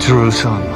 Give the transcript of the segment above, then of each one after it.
Jerusalem.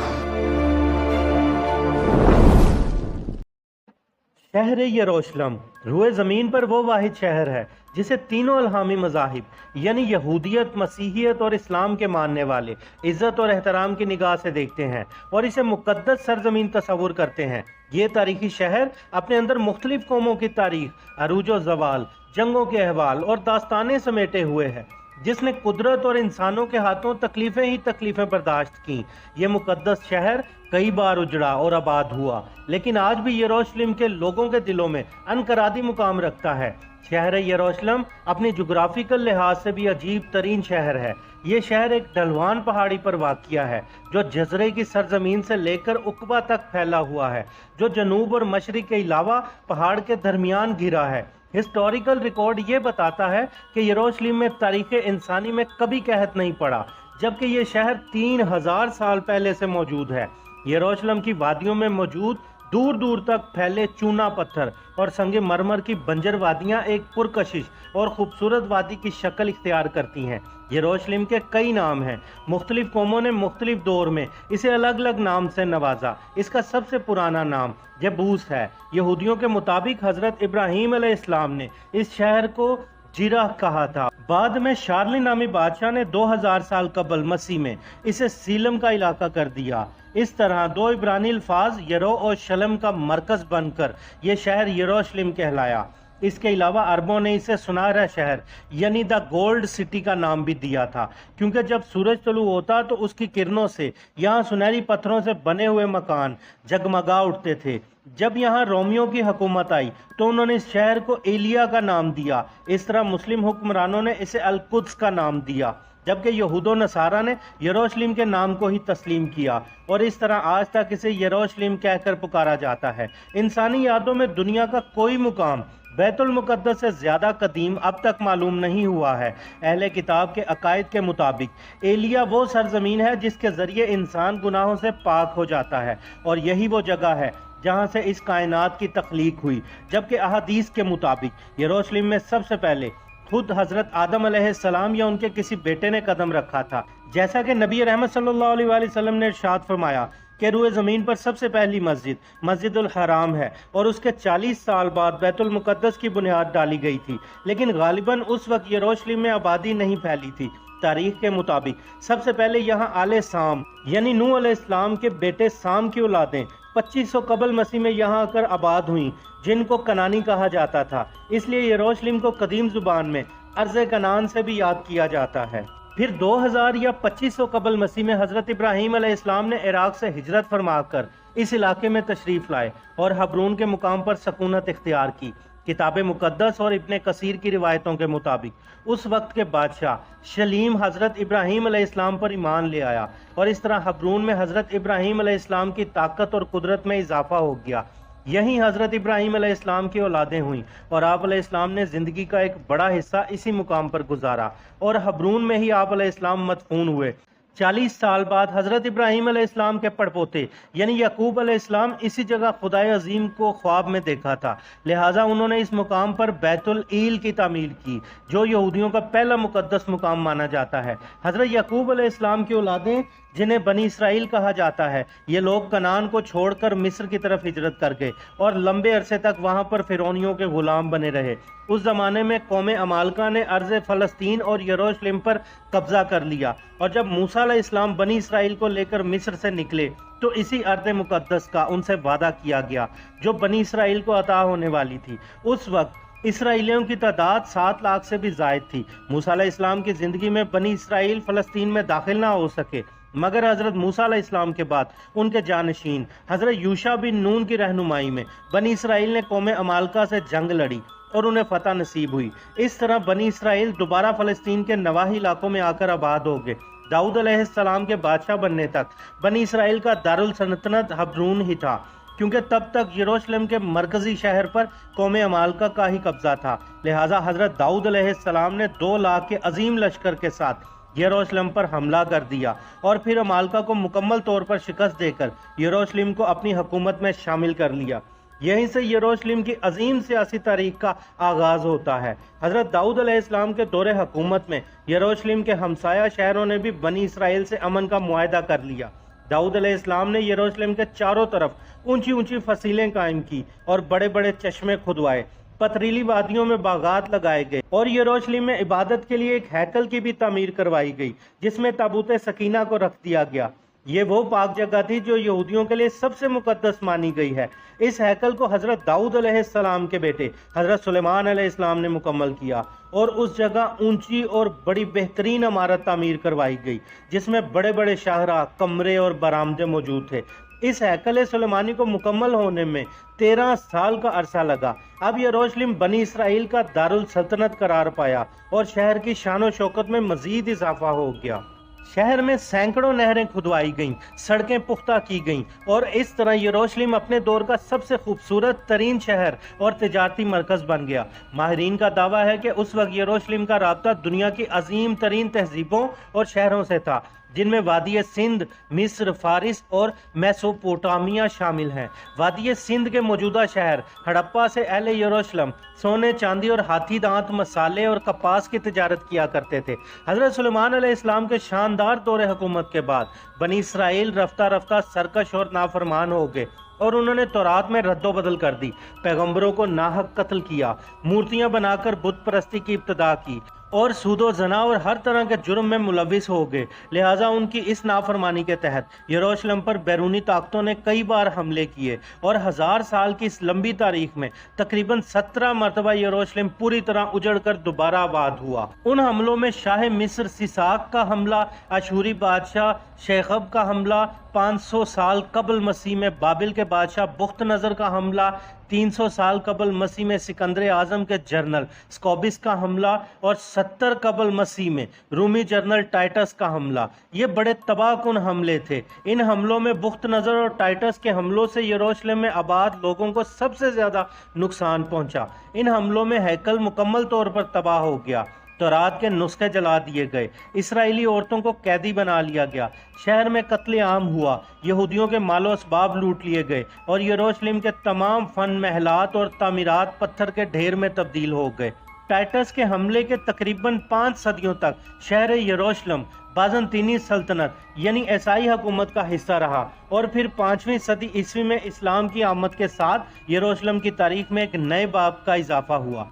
शहर यरूशलेम रुए ज़मीन पर वो वाहिद शहर है जिसे तीनों अल्हामी मज़ाहिब यानी यहूदियत, मसीहियत और इस्लाम के मानने वाले इज़्ज़त और एहतराम की निगाह से देखते हैं और इसे मुक़द्दस सरज़मीन तस्वुर करते हैं। ये तारीखी शहर अपने अंदर मुख्तलिफ कौमों की तारीख, अरूज व ज़वाल, जंगों के अहवाल और दास्तानें समेटे हुए है, जिसने कुदरत और इंसानों के हाथों तकलीफ़ें ही तकलीफ़ें बर्दाश्त की। ये मुक़द्दस शहर कई बार उजड़ा और आबाद हुआ, लेकिन आज भी यरूशलेम के लोगों के दिलों में अनकरादी मुकाम रखता है। शहर यरूशलेम अपनी जोग्राफिकल लिहाज से भी अजीब तरीन शहर है। ये शहर एक ढलवान पहाड़ी पर वाक़िया है जो जज़रे की सरजमीन से लेकर उकबा तक फैला हुआ है, जो जनूब और मशरिक के अलावा पहाड़ के दरमियान घिरा है। हिस्टोरिकल रिकॉर्ड ये बताता है कि यरूशलेम में तारीख़ इंसानी में कभी कहत नहीं पड़ा, जबकि ये शहर 3000 साल पहले से मौजूद है। यरूशलेम की वादियों में मौजूद दूर दूर तक फैले चूना पत्थर और संगे मरमर की बंजर वादियाँ एक पुरकशिश और खूबसूरत वादी की शक्ल इख्तियार करती हैं। यरूशलेम के कई नाम हैं, मुख्तलिफ कौमों ने मुख्तलिफ दौर में इसे अलग अलग नाम से नवाजा। इसका सबसे पुराना नाम यबूस है। यहूदियों के मुताबिक हज़रत इब्राहीम अलैहिस्सलाम ने इस शहर को जिरा कहा था। बाद में शार्ली नामी बादशाह ने 2000 साल कबल मसीह में इसे सीलम का इलाका कर दिया। इस तरह दो इब्रानी अल्फाज यरो और शलम का मरकज बनकर यह शहर यरूशलेम कहलाया। इसके अलावा अरबों ने इसे सुनहरा शहर यानी द गोल्ड सिटी का नाम भी दिया था, क्योंकि जब सूरज तुलू होता तो उसकी किरणों से यहाँ सुनहरी पत्थरों से बने हुए मकान जगमगा उठते थे। जब यहाँ रोमियों की हुकूमत आई तो उन्होंने इस शहर को एलिया का नाम दिया। इस तरह मुस्लिम हुक्मरानों ने इसे अल-कुद्स का नाम दिया, जबकि यहूदो नसारा ने यरूशलेम के नाम को ही तस्लीम किया और इस तरह आज तक इसे यरूशलेम कहकर पुकारा जाता है। इंसानी यादों में दुनिया का कोई मुकाम बैतुल मुक़द्दस से ज़्यादा कदीम अब तक मालूम नहीं हुआ है। अहले किताब के अकायद के मुताबिक एलिया वो सरजमीन है जिसके ज़रिए इंसान गुनाहों से पाक हो जाता है और यही वो जगह है जहाँ से इस कायनात की तख्लीक हुई, जबकि अहादीस के मुताबिक यरूशलेम में सबसे पहले खुद हज़रत आदम अलैहिस्सलाम या उनके किसी बेटे ने कदम रखा था। जैसा कि नबी रहमत सल्लल्लाहु अलैहि वसल्लम ने इरशाद फरमाया कि रुए ज़मीन पर सबसे पहली मस्जिद मस्जिदुल हराम है और उसके 40 साल बाद बैतुल मुक़द्दस की बुनियाद डाली गई थी, लेकिन गालिबन उस वक्त यरूशलेम में आबादी नहीं फैली थी। तारीख के मुताबिक सबसे पहले यहाँ आले साम यानी नूह अलैहिस्सलाम के बेटे साम की औलादें 2500 कबल मसीह में यहाँ आकर आबाद हुई, जिनको कनानी कहा जाता था। इसलिए यरूशलेम को कदीम जुबान में अर्ज़ कनान से भी याद किया जाता है। फिर 2000 या 2500 कबल मसीह में हज़रत इब्राहीम अलैहिस्सलाम ने इराक से हिजरत फरमाकर इस इलाके में तशरीफ़ लाए और हब्रून के मुकाम पर सकूनत इख्तियार की। किताब मुक़द्दस और इब्ने कसीर की रिवायतों के मुताबिक उस वक्त के बादशाह शलीम हज़रत इब्राहीम अलैहिस्सलाम पर ईमान ले आया और इस तरह हब्रून में हज़रत इब्राहीम अलैहिस्सलाम की ताकत और कुदरत में इजाफा हो गया। यहीं हज़रत इब्राहीम अलैहिस्सलाम की औलादें हुईं और आप अलैहिस्सलाम ने ज़िंदगी का एक बड़ा हिस्सा इसी मुकाम पर गुजारा और हब्रून में ही आप अलैहिस्सलाम मदफून हुए। 40 साल बाद हज़रत इब्राहीम अलैहिस्सलाम के पड़पोते यानी याकूब अलैहिस्सलाम इसी जगह खुदाए अजीम को ख्वाब में देखा था, लिहाजा उन्होंने इस मुकाम पर बैतुल ईल की तामीर की, जो यहूदियों का पहला मुकद्दस मुकाम माना जाता है। हज़रत याकूब अलैहिस्सलाम की औलादें जिन्हें बनी इसराइल कहा जाता है, ये लोग कनान को छोड़कर मिस्र की तरफ हिजरत कर गए और लंबे अरसे तक वहाँ पर फिरौनियों के गुलाम बने रहे। उस ज़माने में कौम अमालका ने अर्ज़ फ़लस्तीन और यरूशलेम पर कब्ज़ा कर लिया और जब मूसा अलैहिस्सलाम बनी इसराइल को लेकर मिस्र से निकले तो इसी अर्ज़ मुक़द्दस का उनसे वादा किया गया जो बनी इसराइल को अता होने वाली थी। उस वक्त इसराइलियों की तादाद 7 लाख से भी ज़ायद थी। मूसा अलैहिस्सलाम की ज़िंदगी में बनी इसराइल फ़लस्तीन में दाखिल ना हो सके, मगर हज़रत मूसा अलैहिस्सलाम के बाद उनके जानशीन हज़रत यूशा बिन नून की रहनुमाई में बनी इसराइल ने कौम अमालका से जंग लड़ी और उन्हें फतह नसीब हुई। इस तरह बनी इसराइल दोबारा फ़लस्तीन के नवाही इलाकों में आकर आबाद हो गए। दाऊद अलैहिस्सलाम के बादशाह बनने तक बनी इसराइल का दारुल सल्तनत हब्रून ही था, क्योंकि तब तक यरूशलेम के मरकजी शहर पर कौम अमालका का ही कब्जा था। लिहाजा हज़रत दाऊद अलैहिस्सलाम ने 2 लाख के अजीम लश्कर के साथ यरूशलेम पर हमला कर दिया और फिर अमालका को मुकम्मल तौर पर शिकस्त देकर यरूशलेम को अपनी हुकूमत में शामिल कर लिया। यहीं से यरूशलेम की अजीम सियासी तारीख का आगाज़ होता है। हज़रत दाऊद अलैहिस्सलाम के दौरे हुकूमत में यरूशलेम के हमसाया शहरों ने भी बनी इसराइल से अमन का मुआहदा कर लिया। दाऊद अलैहिस्सलाम ने यरूशलेम के चारों तरफ ऊंची ऊंची फसीलें कायम की और बड़े बड़े चश्मे खुदवाए, पथरीली वादियों में बागात लगाए गए और यरूशलेम में इबादत के लिए एक हैकल की भी तामीर करवाई गई जिसमें ताबूत सकीना को रख दिया गया। ये वो पाक जगह थी जो यहूदियों के लिए सबसे मुकद्दस मानी गई है। इस हैकल को हजरत दाऊद अलैहिस्सलाम के बेटे हजरत सुलेमान अलैहिस्सलाम ने मुकम्मल किया और उस जगह ऊंची और बड़ी बेहतरीन इमारत तामीर करवाई गई जिसमें बड़े बड़े शाहरा, कमरे और बरामदे मौजूद थे। इस हैकल सुलेमानी को मुकम्मल होने में 13 साल का अरसा लगा। अब यरूशलेम बनी इसराइल का दारुल सल्तनत करार पाया और शहर की शान और शौकत में मजीद इजाफा हो गया। शहर में सैकड़ों नहरें खुदवाई गईं, सड़कें पुख्ता की गईं और इस तरह यरूशलेम अपने दौर का सबसे खूबसूरत तरीन शहर और तिजारती मरकज बन गया। माहिरीन का दावा है कि उस वक्त यरूशलेम का राब्ता दुनिया की अजीम तरीन तहजीबों और शहरों से था, जिनमें वादी सिंध, मिस्र, फारिस और मेसोपोटामिया शामिल हैं। वादी सिंध के मौजूदा शहर हड़प्पा से अहले यरूशलेम सोने, चांदी और हाथी दांत, मसाले और कपास की तिजारत किया करते थे। हजरत सुलेमान अलैहिस्सलाम के शानदार दौरे हुकूमत के बाद बनी इसराइल रफ्ता रफ्ता सरकश और नाफरमान हो गए और उन्होंने तौरात में रद्दो बदल कर दी, पैगंबरों को नाहक कत्ल किया, मूर्तियां बनाकर बुत परस्ती की इब्तदा की और सूदो जना और हर तरह के जुर्म में मुलविस हो गए। लिहाजा उनकी इस नाफरमानी के तहत यरूशलेम पर बैरूनी ताकतों ने कई बार हमले किए और 1000 साल की इस लंबी तारीख में तकरीबन 17 मरतबा यरूशलेम पूरी तरह उजड़ कर दोबारा आबाद हुआ। उन हमलों में शाह मिस्र सिसाक का हमला, अशूरी बादशाह शेखब का हमला, 500 साल कबल मसीह में बाबिल के बादशाह बुख्त नज़र का हमला, 300 साल कबल मसीह में सिकंदर आजम के जनरल स्कॉबिस का हमला और 70 कबल मसीह में रूमी जनरल टाइटस का हमला। ये बड़े तबाहकुन हमले थे। इन हमलों में बुख्त नज़र और टाइटस के हमलों से यरूशलेम में आबाद लोगों को सबसे ज़्यादा नुकसान पहुंचा। इन हमलों में हैकल मुकम्मल तौर पर तबाह हो गया, तौरात के नुस्खे जला दिए गए, इसराइली औरतों को कैदी बना लिया गया, शहर में कत्ले आम हुआ, यहूदियों के मालो असबाब लूट लिए गए और यरूशलेम के तमाम फन महलात और तामीरात पत्थर के ढेर में तब्दील हो गए। टाइटस के हमले के तकरीबन 5 सदियों तक शहर यरूशलेम बाज़ंतीनी सल्तनत यानी ईसाई हुकूमत का हिस्सा रहा और फिर 5वीं सदी ईस्वी में इस्लाम की आमद के साथ यरूशलेम की तारीख में एक नए बाब का इजाफा हुआ।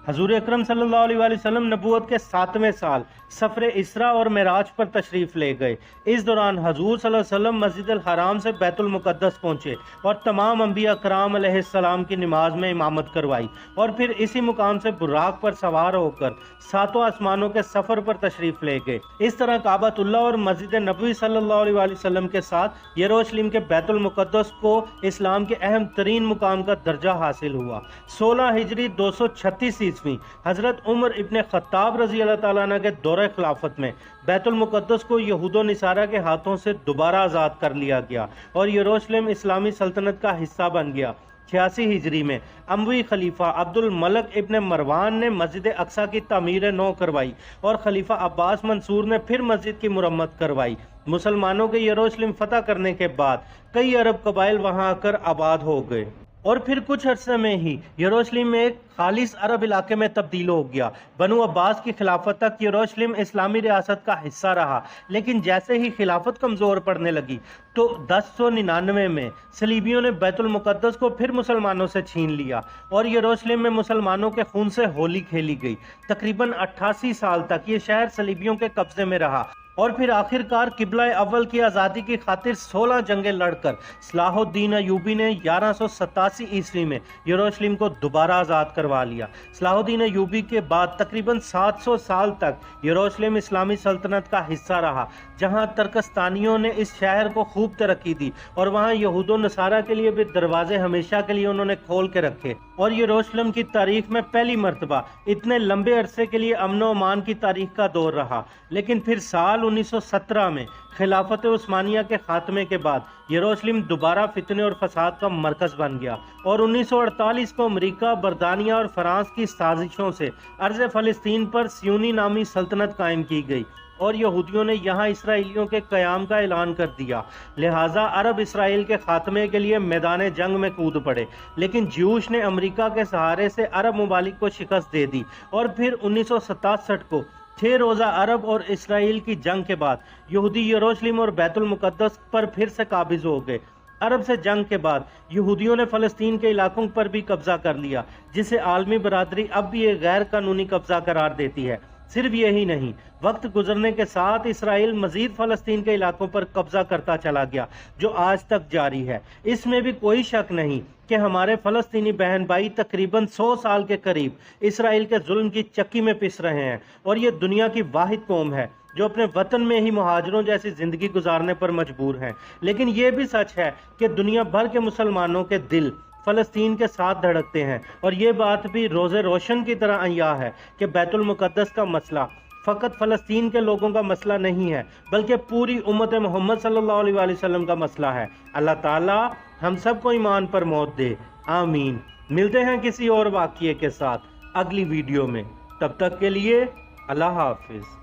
हजूर अकरम सल्लल्लाहु अलैहि वसल्लम नबूवत के 7वें साल सफ़र इसरा और मेराज पर तशरीफ़ ले गए। इस दौरान हजूर सल्लल्लाहु अलैहि वसल्लम मस्जिद अल हराम से बैतुल मुक़द्दस पहुँचे और तमाम अंबिया कराम अलैहिस्सलाम की नमाज में इमामत करवाई और फिर इसी मुकाम से बुराक पर सवार होकर 7 आसमानों के सफ़र पर तशरीफ़ ले गए। इस तरह काबतुल्लाह और मस्जिद नबवी सल्लल्लाहु अलैहि वसल्लम के साथ यरूशलेम के बैतुल मुक़द्दस को इस्लाम के अहम तरीन मुकाम का दर्जा हासिल हुआ। 16 हिजरी 236 ईस्वी हजरत उमर इब्ने खत्ताब रजी अल्लाह ताला अन्हु के दौरे खिलाफत में बैतुल मुक़द्दस को यहूदो निसारा के हाथों से दोबारा आज़ाद कर लिया गया और यरूशलेम इस्लामी सल्तनत का हिस्सा बन गया। 86 हिजरी में अमवी खलीफा अब्दुल मलक इब्ने मरवान ने मस्जिद अक्सा की तामीर नौ करवाई और खलीफा अब्बास मंसूर ने फिर मस्जिद की मुरम्मत करवाई। मुसलमानों के यरूशलेम फतह करने के बाद कई अरब कबाइल वहां आकर आबाद हो गए और फिर कुछ अरसे में ही यरूशलेम में एक खालिस अरब इलाके में तब्दील हो गया। बनु अब्बास की खिलाफत तक यरूशलेम इस्लामी रियासत का हिस्सा रहा, लेकिन जैसे ही खिलाफत कमज़ोर पड़ने लगी तो 1099 में सलीबियों ने बैतुल मुक़द्दस को फिर मुसलमानों से छीन लिया और यरूशलेम में मुसलमानों के खून से होली खेली गई। तकरीबन 88 साल तक ये शहर सलीबियों के कब्जे में रहा और फिर आखिरकार किबला अव्वल की आज़ादी की खातिर 16 जंगें लड़कर सलाहुद्दीन अयूबी ने 1187 ईस्वी में यरूशलेम को दोबारा आज़ाद करवा लिया। सलाहुद्दीन अयूबी के बाद तकरीबन 700 साल तक यरूशलेम इस्लामी सल्तनत का हिस्सा रहा, जहां तुर्कस्तानियों ने इस शहर को खूब तरक्की दी और वहां यहूदो नसारा के लिए भी दरवाजे हमेशा के लिए उन्होंने खोल के रखे और यरूशलेम की तारीख में पहली मरतबा इतने लंबे अरसे के लिए अमन व अमान की तारीख का दौर रहा। लेकिन फिर साल 1917 में खिलाफत उस्मानिया के खात्मे के बाद यरूशलेम दोबारा फितने और फसाद का मरकज बन गया और 1948 को अमेरिका, बरतानिया और फ्रांस की साजिशों से अर्ज़ फ़लस्तीन पर सियोनी नामी सल्तनत कायम की गई और यहूदियों ने यहाँ इसराइलियों के क़याम का ऐलान कर दिया। लिहाजा अरब इसराइल के खात्मे के लिए मैदान जंग में कूद पड़े, लेकिन ज्यूश ने अमेरिका के सहारे से अरब ममालिक को शिकस्त दे दी और फिर 1967 को 6 रोज़ा अरब और इसराइल की जंग के बाद यहूदी यरूशलेम और बैतुल मुक़द्दस पर फिर से काबिज हो गए। अरब से जंग के बाद यहूदियों ने फ़लस्तीन के इलाकों पर भी कब्जा कर लिया, जिसे आलमी बरादरी अब भी एक गैर कानूनी कब्जा करार देती है। सिर्फ यही नहीं, वक्त गुजरने के साथ इसराइल मजीद फ़लस्तीन के इलाकों पर कब्जा करता चला गया, जो आज तक जारी है। इसमें भी कोई शक नहीं कि हमारे फ़लस्तीनी बहन भाई तकरीबन 100 साल के करीब इसराइल के जुल्म की चक्की में पिस रहे हैं, और ये दुनिया की वाहिद कौम है जो अपने वतन में ही मुहाजिरों जैसी ज़िंदगी गुजारने पर मजबूर हैं। लेकिन ये भी सच है कि दुनिया भर के मुसलमानों के दिल फ़लस्तीन के साथ धड़कते हैं, और ये बात भी रोज़े रोशन की तरह अय्या है कि बैतुल मुक़द्दस का मसला फ़कत फ़लस्तीन के लोगों का मसला नहीं है, बल्कि पूरी उम्मत मोहम्मद सल्लल्लाहु अलैहि वसल्लम का मसला है। अल्लाह ताला हम सबको ईमान पर मौत दे, आमीन। मिलते हैं किसी और वाक़ये के साथ अगली वीडियो में, तब तक के लिए अल्लाह हाफिज़।